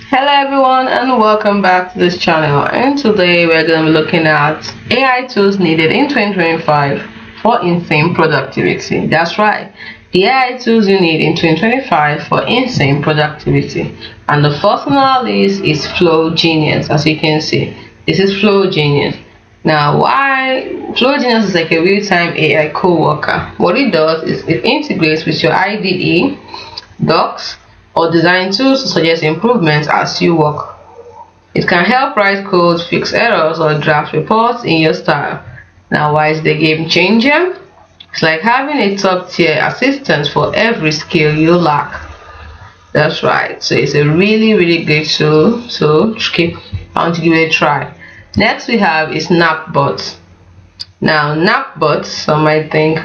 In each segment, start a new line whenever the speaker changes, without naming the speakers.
Hello everyone and welcome back to this channel, and today we're going to be looking at AI tools needed in 2025 for insane productivity. That's right, the AI tools you need in 2025 for insane productivity. And the first on our list is Flow Genius. As you can see, this is Flow Genius. Now, why Flow Genius is like a real-time AI co-worker. What it does is it integrates with your IDE, docs, or design tools to suggest improvements as you work. It can help write code, fix errors, or draft reports in your style. Now, why is the game changer? It's like having a top tier assistant for every skill you lack. That's right. So it's a really great tool. So I want to give it a try. Next we have is Napbot. Now Napbot, some might think,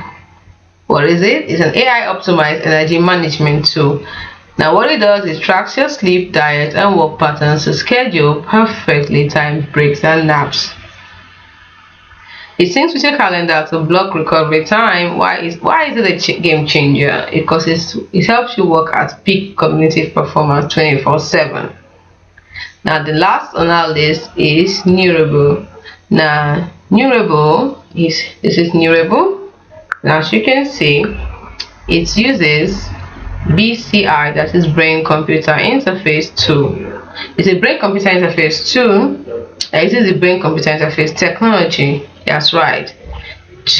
what is it? It's an AI optimized energy management tool. Now what it does is tracks your sleep, diet, and work patterns to schedule perfectly timed breaks and naps. It syncs with your calendar to block recovery time. Why is it a game changer? Because it helps you work at peak cognitive performance 24/7. Now the last on our list is Neurable. Now this is Neurable. Now as you can see, it uses BCI, that is brain computer interface tool. It's a brain computer interface tool that uses the brain computer interface technology, that's right,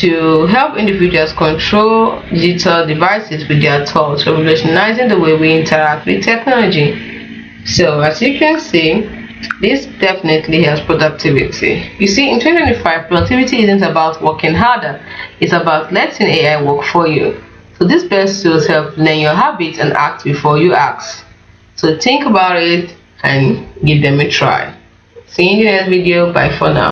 to help individuals control digital devices with their thoughts, revolutionizing the way we interact with technology. So as you can see, this definitely helps productivity. You see, in 2025, productivity isn't about working harder, it's about letting AI work for you. So these best tools help learn your habits and act before you act. So think about it and give them a try. See you in the next video. Bye for now.